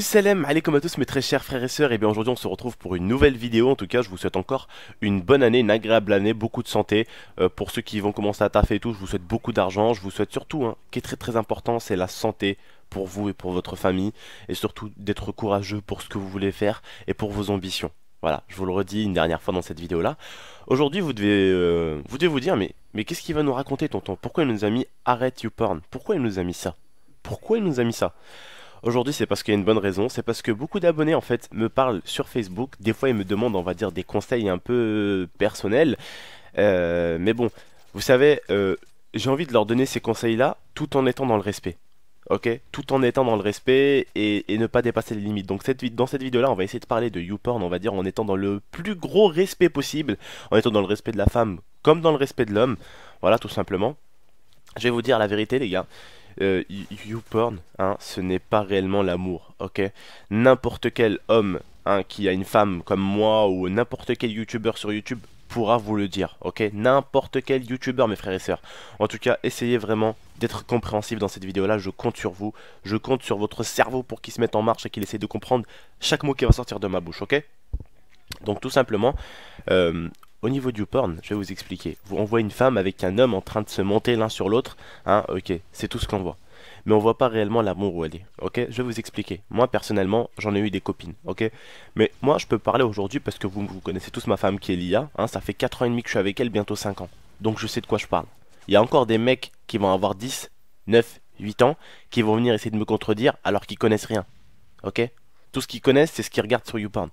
Salam alaikum à tous mes très chers frères et sœurs, et bien aujourd'hui on se retrouve pour une nouvelle vidéo. En tout cas je vous souhaite encore une bonne année, une agréable année, beaucoup de santé. Pour ceux qui vont commencer à taffer et tout, je vous souhaite beaucoup d'argent. Je vous souhaite surtout, qui est très très important, c'est la santé pour vous et pour votre famille. Et surtout d'être courageux pour ce que vous voulez faire et pour vos ambitions. Voilà, je vous le redis une dernière fois dans cette vidéo là. Aujourd'hui vous devez vous dire, mais qu'est-ce qu'il va nous raconter tonton? Pourquoi il nous a mis arrête YouPorn? Pourquoi il nous a mis ça? Pourquoi il nous a mis ça? Aujourd'hui, c'est parce qu'il y a une bonne raison, c'est parce que beaucoup d'abonnés en fait me parlent sur Facebook. Des fois, ils me demandent, on va dire, des conseils un peu personnels. Mais bon, vous savez, j'ai envie de leur donner ces conseils-là tout en étant dans le respect. Ok? Tout en étant dans le respect et ne pas dépasser les limites. Donc dans cette vidéo-là, on va essayer de parler de YouPorn, on va dire, en étant dans le plus gros respect possible, en étant dans le respect de la femme comme dans le respect de l'homme. Voilà, tout simplement. Je vais vous dire la vérité, les gars. YouPorn, ce n'est pas réellement l'amour, ok? N'importe quel homme, qui a une femme comme moi ou n'importe quel YouTuber sur YouTube pourra vous le dire, ok? N'importe quel YouTuber, mes frères et sœurs. En tout cas, essayez vraiment d'être compréhensif dans cette vidéo-là. Je compte sur vous, je compte sur votre cerveau pour qu'il se mette en marche et qu'il essaie de comprendre chaque mot qui va sortir de ma bouche, ok? Donc tout simplement, au niveau du porn, je vais vous expliquer. On voit une femme avec un homme en train de se monter l'un sur l'autre, ok, c'est tout ce qu'on voit. Mais on voit pas réellement l'amour où elle est, ok? Je vais vous expliquer. Moi personnellement, j'en ai eu des copines, ok? Mais moi je peux parler aujourd'hui parce que vous connaissez tous ma femme qui est Lia, ça fait 4 ans et demi que je suis avec elle, bientôt 5 ans. Donc je sais de quoi je parle. Il y a encore des mecs qui vont avoir 10, 9, 8 ans, qui vont venir essayer de me contredire alors qu'ils connaissent rien, ok? Tout ce qu'ils connaissent, c'est ce qu'ils regardent sur YouPorn.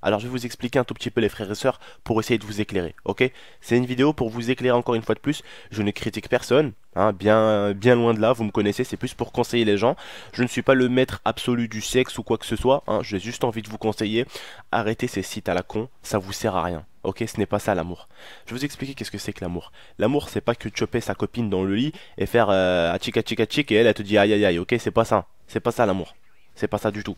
Alors je vais vous expliquer un tout petit peu les frères et sœurs pour essayer de vous éclairer, ok? C'est une vidéo pour vous éclairer encore une fois de plus. Je ne critique personne, bien loin de là, vous me connaissez, c'est plus pour conseiller les gens. Je ne suis pas le maître absolu du sexe ou quoi que ce soit, j'ai juste envie de vous conseiller. Arrêtez ces sites à la con, ça vous sert à rien, ok? Ce n'est pas ça l'amour. Je vais vous expliquer qu'est-ce que c'est que l'amour. L'amour, c'est pas que choper sa copine dans le lit et faire achik achik achik et elle te dit aïe aïe aïe, ok? C'est pas ça, c'est pas ça l'amour. C'est pas ça du tout.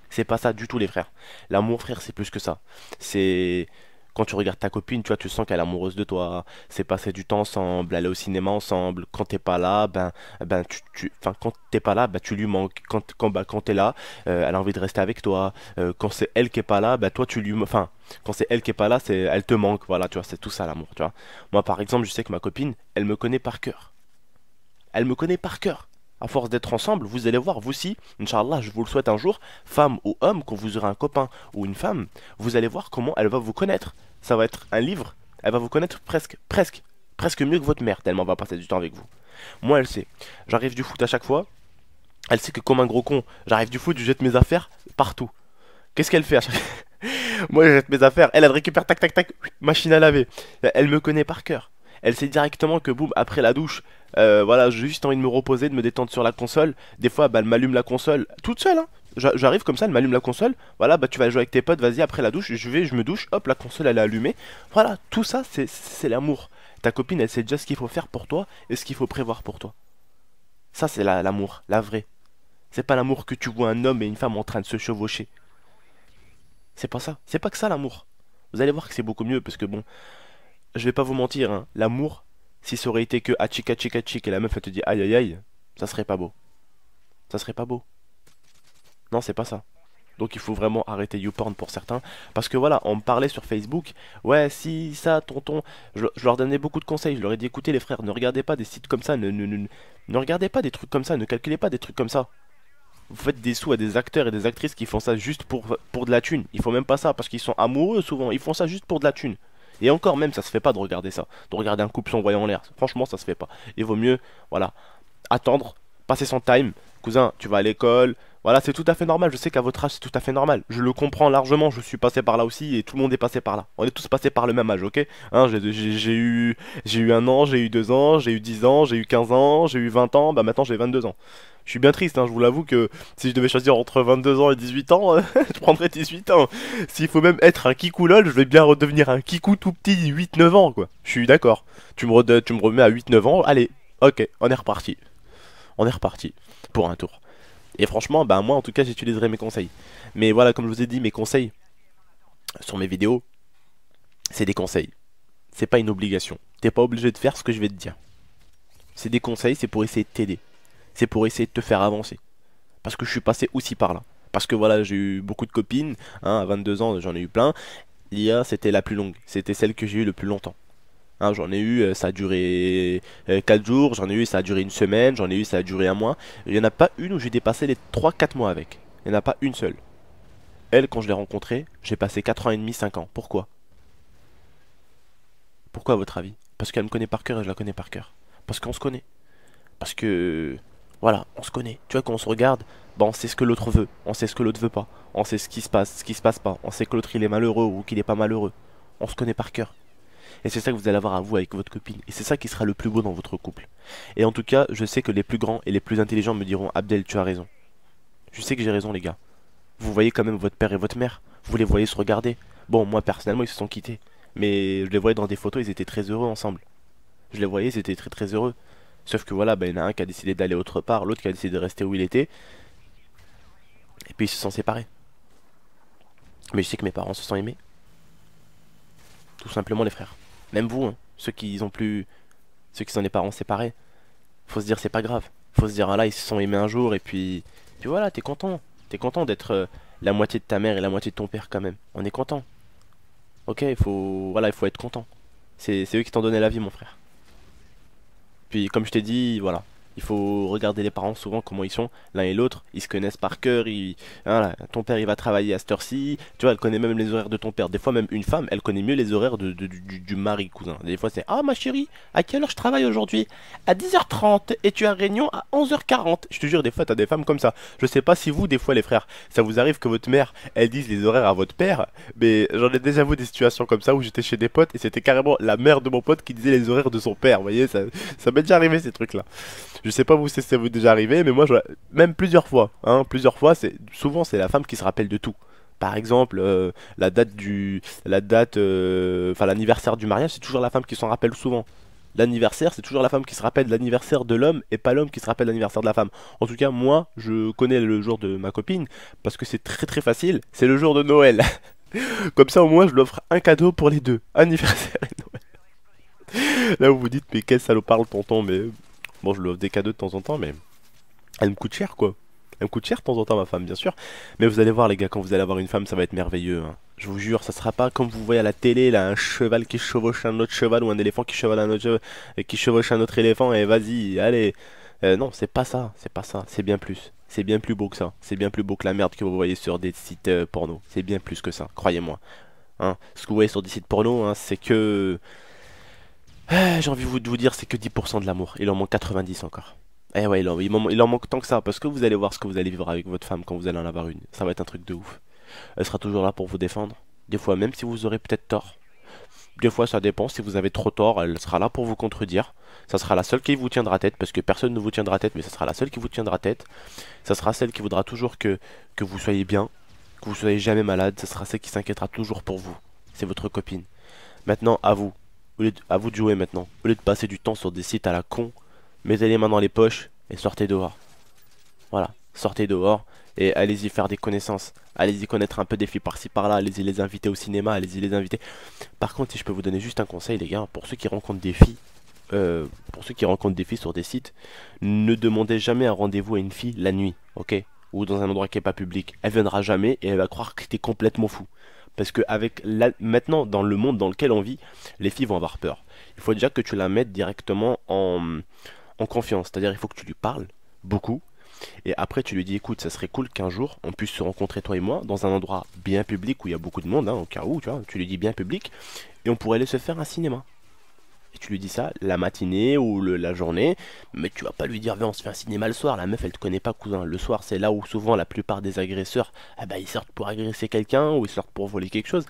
C'est pas ça du tout les frères. L'amour frère c'est plus que ça. C'est quand tu regardes ta copine, tu vois, tu sens qu'elle est amoureuse de toi. C'est passer du temps ensemble, aller au cinéma ensemble. Quand t'es pas là, quand t'es pas là, tu lui manques. Quand t'es là, elle a envie de rester avec toi. Quand c'est elle qui est pas là, toi tu lui, quand c'est elle qui est pas là, elle te manque. Voilà, tu vois, c'est tout ça l'amour, tu vois. Moi par exemple, je sais que ma copine, elle me connaît par cœur. Elle me connaît par cœur. À force d'être ensemble, vous allez voir, vous aussi, Inch'Allah, je vous le souhaite un jour, femme ou homme, quand vous aurez un copain ou une femme, vous allez voir comment elle va vous connaître. Ça va être un livre, elle va vous connaître presque mieux que votre mère, tellement elle va passer du temps avec vous. Moi, elle sait. J'arrive du foot à chaque fois, elle sait que comme un gros con, j'arrive du foot, je jette mes affaires partout. Qu'est-ce qu'elle fait à chaque Moi, je jette mes affaires, elle récupère tac tac tac, machine à laver. Elle me connaît par cœur. Elle sait directement que boum, après la douche, voilà, j'ai juste envie de me reposer, de me détendre sur la console. Des fois, elle m'allume la console toute seule, J'arrive comme ça, elle m'allume la console. Voilà, tu vas jouer avec tes potes, vas-y, après la douche, je me douche, hop, la console elle est allumée. Voilà, tout ça, c'est l'amour. Ta copine, elle sait déjà ce qu'il faut faire pour toi et ce qu'il faut prévoir pour toi. Ça, c'est l'amour, la vraie. C'est pas l'amour que tu vois un homme et une femme en train de se chevaucher. C'est pas ça. C'est pas que ça l'amour. Vous allez voir que c'est beaucoup mieux parce que bon, je vais pas vous mentir, l'amour, si ça aurait été que achik achik achik et la meuf elle te dit aïe aïe aïe, ça serait pas beau. Ça serait pas beau. Non, c'est pas ça. Donc il faut vraiment arrêter YouPorn pour certains. Parce que voilà, on me parlait sur Facebook. Ouais, si, ça, tonton. Je leur donnais beaucoup de conseils. Je leur ai dit écoutez les frères, ne regardez pas des sites comme ça. Ne regardez pas des trucs comme ça. Ne calculez pas des trucs comme ça. Vous faites des sous à des acteurs et des actrices qui font ça juste pour de la thune. Il faut même pas ça parce qu'ils sont amoureux souvent. Ils font ça juste pour de la thune. Et encore même, ça se fait pas de regarder ça. De regarder un couple s'envoyer en l'air. Franchement, ça se fait pas. Il vaut mieux, voilà, attendre, passer son time. Cousin, tu vas à l'école. Voilà, c'est tout à fait normal. Je sais qu'à votre âge, c'est tout à fait normal. Je le comprends largement. Je suis passé par là aussi et tout le monde est passé par là. On est tous passés par le même âge, ok? J'ai eu 1 an, j'ai eu 2 ans, j'ai eu 10 ans, j'ai eu 15 ans, j'ai eu 20 ans. Bah maintenant, j'ai 22 ans. Je suis bien triste, je vous l'avoue que si je devais choisir entre 22 ans et 18 ans, je prendrais 18 ans. S'il faut même être un kikou lol, je vais bien redevenir un kikou tout petit, 8-9 ans, quoi. Je suis d'accord. Tu me remets à 8-9 ans, allez, ok, on est reparti. On est reparti pour un tour. Et franchement, moi en tout cas, j'utiliserai mes conseils. Mais voilà, comme je vous ai dit, mes conseils sur mes vidéos, c'est des conseils. C'est pas une obligation. T'es pas obligé de faire ce que je vais te dire. C'est des conseils, c'est pour essayer de t'aider. C'est pour essayer de te faire avancer. Parce que je suis passé aussi par là. Parce que voilà, j'ai eu beaucoup de copines, hein, à 22 ans j'en ai eu plein. L'IA c'était la plus longue, c'était celle que j'ai eu le plus longtemps. Hein, j'en ai eu, ça a duré 4 jours, j'en ai eu, ça a duré une semaine, j'en ai eu, ça a duré un mois. Il n'y en a pas une où j'ai dépassé les 3 4 mois avec. Il n'y en a pas une seule. Elle, quand je l'ai rencontrée, j'ai passé 4 ans et demi, 5 ans. Pourquoi? Pourquoi à votre avis? Parce qu'elle me connaît par cœur et je la connais par cœur. Parce qu'on se connaît. Parce que, voilà, on se connaît. Tu vois, quand on se regarde, bah, on sait ce que l'autre veut, on sait ce que l'autre veut pas. On sait ce qui se passe pas. On sait que l'autre il est malheureux ou qu'il est pas malheureux. On se connaît par cœur. Et c'est ça que vous allez avoir à vous avec votre copine. Et c'est ça qui sera le plus beau dans votre couple. Et en tout cas, je sais que les plus grands et les plus intelligents me diront: Abdel, tu as raison. Je sais que j'ai raison, les gars. Vous voyez quand même votre père et votre mère. Vous les voyez se regarder. Bon, moi personnellement, ils se sont quittés. Mais je les voyais dans des photos, ils étaient très heureux ensemble. Je les voyais, ils étaient très très heureux. Sauf que voilà, bah, il y en a un qui a décidé d'aller autre part, l'autre qui a décidé de rester où il était. Et puis ils se sont séparés. Mais je sais que mes parents se sont aimés. Tout simplement, les frères. Même vous, hein, ceux qui sont des parents séparés. Faut se dire c'est pas grave. Faut se dire ah là ils se sont aimés un jour et puis voilà, t'es content. T'es content d'être la moitié de ta mère et la moitié de ton père quand même. On est content. Ok, il faut être content. C'est eux qui t'ont donné la vie, mon frère. Puis comme je t'ai dit, voilà, il faut regarder les parents souvent comment ils sont, l'un et l'autre, ils se connaissent par cœur, voilà, ton père il va travailler à cette heure-ci, tu vois, elle connaît même les horaires de ton père. Des fois même une femme, elle connaît mieux les horaires du mari, cousin. Des fois c'est: ah ma chérie, à quelle heure je travaille aujourd'hui? À 10h30 et tu as réunion à 11h40. Je te jure, des fois t'as des femmes comme ça. Je sais pas si vous, des fois les frères, ça vous arrive que votre mère, elle dise les horaires à votre père, mais j'en ai déjà vu des situations comme ça où j'étais chez des potes et c'était carrément la mère de mon pote qui disait les horaires de son père, vous voyez, ça m'est déjà arrivé ces trucs-là. Je sais pas vous si ça vous est déjà arrivé, mais moi, même plusieurs fois, hein, plusieurs fois, souvent c'est la femme qui se rappelle de tout. Par exemple, enfin l'anniversaire du mariage, c'est toujours la femme qui s'en rappelle souvent. L'anniversaire, c'est toujours la femme qui se rappelle de l'anniversaire de l'homme et pas l'homme qui se rappelle de l'anniversaire de la femme. En tout cas, moi, je connais le jour de ma copine parce que c'est très très facile. C'est le jour de Noël. Comme ça, au moins, je lui offre un cadeau pour les deux, anniversaire et Noël. Là, vous vous dites, mais quel salopard le tonton, mais bon, je lui offre des cadeaux de temps en temps, mais elle me coûte cher, quoi. Elle me coûte cher de temps en temps, ma femme, bien sûr. Mais vous allez voir, les gars, quand vous allez avoir une femme, ça va être merveilleux, hein. Je vous jure, ça sera pas comme vous voyez à la télé, là, un cheval qui chevauche un autre cheval ou un éléphant qui chevauche un autre qui chevauche un autre éléphant et vas-y, allez. Non, c'est pas ça, c'est pas ça, c'est bien plus. C'est bien plus beau que ça. C'est bien plus beau que la merde que vous voyez sur des sites porno. C'est bien plus que ça, croyez-moi. Hein. Ce que vous voyez sur des sites porno, hein, c'est que j'ai envie de vous dire, c'est que 10% de l'amour. Il en manque 90 encore. Eh ouais, il en manque tant que ça, parce que vous allez voir ce que vous allez vivre avec votre femme quand vous allez en avoir une. Ça va être un truc de ouf. Elle sera toujours là pour vous défendre. Des fois, même si vous aurez peut-être tort. Des fois, ça dépend. Si vous avez trop tort, elle sera là pour vous contredire. Ça sera la seule qui vous tiendra tête, parce que personne ne vous tiendra tête, mais ça sera la seule qui vous tiendra tête. Ça sera celle qui voudra toujours que vous soyez bien, que vous soyez jamais malade. Ça sera celle qui s'inquiétera toujours pour vous. C'est votre copine. Maintenant, à vous. À vous de jouer maintenant. Au lieu de passer du temps sur des sites à la con, mettez les mains dans les poches et sortez dehors. Voilà, sortez dehors et allez-y faire des connaissances. Allez-y connaître un peu des filles par-ci par-là. Allez-y les inviter au cinéma, allez-y les inviter. Par contre, si je peux vous donner juste un conseil, les gars, pour ceux qui rencontrent des filles, sur des sites, ne demandez jamais un rendez-vous à une fille la nuit, ok? Ou dans un endroit qui est pas public. Elle viendra jamais et elle va croire que t'es complètement fou. Parce que maintenant, dans le monde dans lequel on vit, les filles vont avoir peur. Il faut déjà que tu la mettes directement en confiance. C'est-à-dire, il faut que tu lui parles beaucoup. Et après, tu lui dis: écoute, ça serait cool qu'un jour, on puisse se rencontrer, toi et moi, dans un endroit bien public où il y a beaucoup de monde, hein, au cas où, tu vois. Tu lui dis bien public. Et on pourrait aller se faire un cinéma. Et tu lui dis ça la matinée ou la journée, mais tu vas pas lui dire: viens, on se fait un cinéma le soir. La meuf, elle te connaît pas, cousin. Le soir, c'est là où souvent la plupart des agresseurs, ah bah, ils sortent pour agresser quelqu'un ou ils sortent pour voler quelque chose.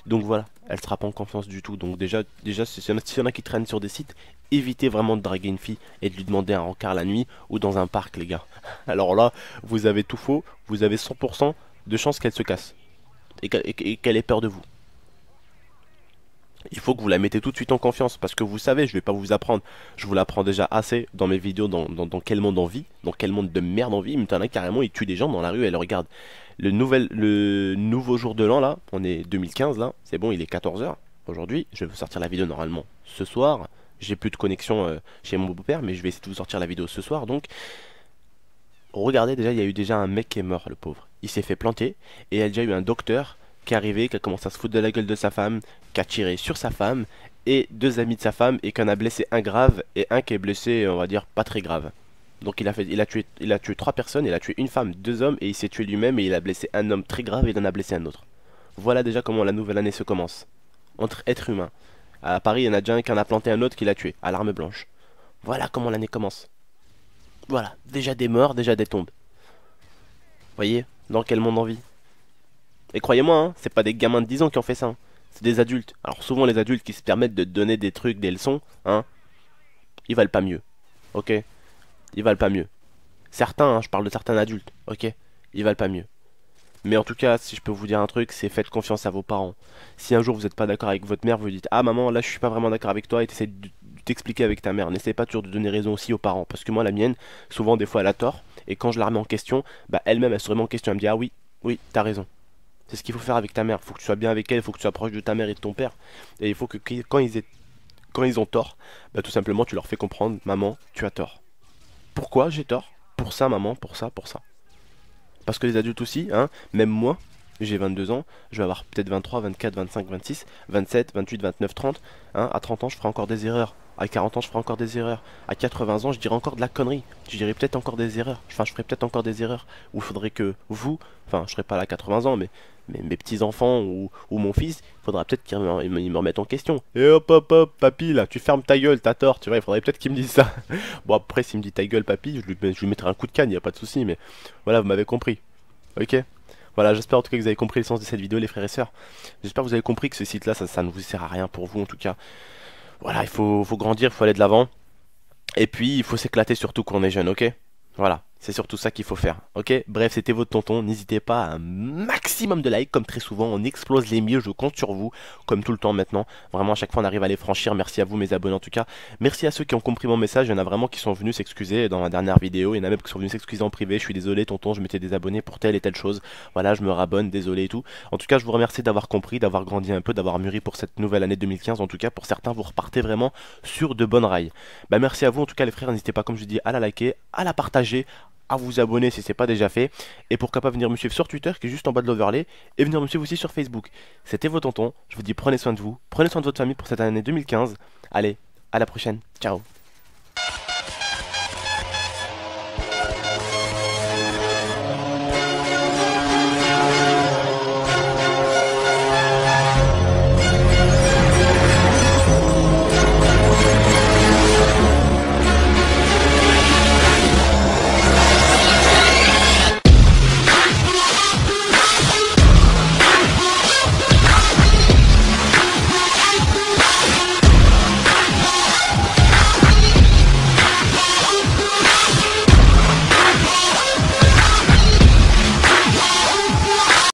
Donc voilà, elle sera pas en confiance du tout. Donc déjà s'il y en a qui traînent sur des sites, évitez vraiment de draguer une fille et de lui demander un rencard la nuit ou dans un parc, les gars. Alors là, vous avez tout faux, vous avez 100% de chances qu'elle se casse et qu'elle ait peur de vous. Il faut que vous la mettez tout de suite en confiance parce que vous savez, je vais pas vous apprendre. Je vous l'apprends déjà assez dans mes vidéos dans quel monde on vit, dans quel monde de merde on vit. Mais t'en as carrément, ils tuent des gens dans la rue et le regardent. Le nouveau jour de l'an là, on est 2015 là, c'est bon, il est 14h aujourd'hui. Je vais vous sortir la vidéo normalement ce soir. J'ai plus de connexion chez mon beau-père, mais je vais essayer de vous sortir la vidéo ce soir. Donc, Regardez, déjà, il y a eu déjà un mec qui est mort, le pauvre. Il s'est fait planter, et il y a déjà eu un docteur qui est arrivé, qui a commencé à se foutre de la gueule de sa femme, qui a tiré sur sa femme, et deux amis de sa femme, et qui en a blessé un grave, et un qui est blessé, on va dire, pas très grave. Donc il a tué trois personnes, il a tué une femme, deux hommes, et il s'est tué lui-même, et il a blessé un homme très grave, et il en a blessé un autre. Voilà déjà comment la nouvelle année se commence. Entre êtres humains. À Paris, il y en a déjà un qui en a planté un autre qui l'a tué, à l'arme blanche. Voilà comment l'année commence. Voilà, déjà des morts, déjà des tombes. Voyez, dans quel monde on vit. Et croyez-moi, hein, c'est pas des gamins de 10 ans qui ont fait ça, hein. C'est des adultes. Alors souvent les adultes qui se permettent de donner des trucs, des leçons, hein, ils valent pas mieux. Ok? Ils valent pas mieux. Certains, hein, je parle de certains adultes, ok? Ils valent pas mieux. Mais en tout cas, si je peux vous dire un truc, c'est faites confiance à vos parents. Si un jour vous n'êtes pas d'accord avec votre mère, vous lui dites: ah maman, là je suis pas vraiment d'accord avec toi, et t'essaies de t'expliquer avec ta mère. N'essayez pas toujours de donner raison aussi aux parents. Parce que moi, la mienne, souvent des fois elle a tort, et quand je la remets en question, bah elle-même elle se remet en question, elle me dit: ah oui, oui, t'as raison. C'est ce qu'il faut faire avec ta mère. Il faut que tu sois bien avec elle, il faut que tu sois proche de ta mère et de ton père. Et il faut que quand ils ont tort, bah tout simplement tu leur fais comprendre: maman, tu as tort. Pourquoi j'ai tort? Pour ça, maman, pour ça, pour ça. Parce que les adultes aussi, hein, même moi, j'ai 22 ans, je vais avoir peut-être 23, 24, 25, 26, 27, 28, 29, 30. Hein, à 30 ans, je ferai encore des erreurs. À 40 ans, je ferai encore des erreurs. À 80 ans, je dirai encore de la connerie. Je dirai peut-être encore des erreurs. Enfin, je ferai peut-être encore des erreurs. Où il faudrait que vous, enfin, je serai pas là à 80 ans, mais mes petits-enfants ou mon fils, il faudra peut-être qu'ils me remettent en question. Et hop, hop, hop, papy, là, tu fermes ta gueule, t'as tort, tu vois, il faudrait peut-être qu'ils me disent ça. Bon, après, s'il me dit ta gueule, papy, je lui mettrai un coup de canne, y a pas de souci, mais voilà, vous m'avez compris. Ok? Voilà, j'espère en tout cas que vous avez compris le sens de cette vidéo, les frères et sœurs. J'espère que vous avez compris que ce site-là, ça ne vous sert à rien pour vous, en tout cas. Voilà, il faut grandir, il faut aller de l'avant. Et puis, il faut s'éclater surtout quand on est jeune, ok? Voilà, c'est surtout ça qu'il faut faire, ok? Bref, c'était votre tonton. N'hésitez pas à un maximum de likes, comme très souvent. On explose les mieux, je compte sur vous, comme tout le temps maintenant. Vraiment, à chaque fois, on arrive à les franchir. Merci à vous, mes abonnés, en tout cas. Merci à ceux qui ont compris mon message. Il y en a vraiment qui sont venus s'excuser dans ma dernière vidéo. Il y en a même qui sont venus s'excuser en privé. Je suis désolé, tonton, je m'étais désabonné pour telle et telle chose. Voilà, je me rabonne, désolé et tout. En tout cas, je vous remercie d'avoir compris, d'avoir grandi un peu, d'avoir mûri pour cette nouvelle année 2015. En tout cas, pour certains, vous repartez vraiment sur de bonnes rails. Bah, merci à vous, en tout cas, les frères. N'hésitez pas, comme je dis, à la liker, à la partager, à vous abonner si c'est pas déjà fait, et pourquoi pas venir me suivre sur Twitter qui est juste en bas de l'overlay, et venir me suivre aussi sur Facebook. C'était vos tontons, je vous dis prenez soin de vous, prenez soin de votre famille pour cette année 2015. Allez, à la prochaine, ciao.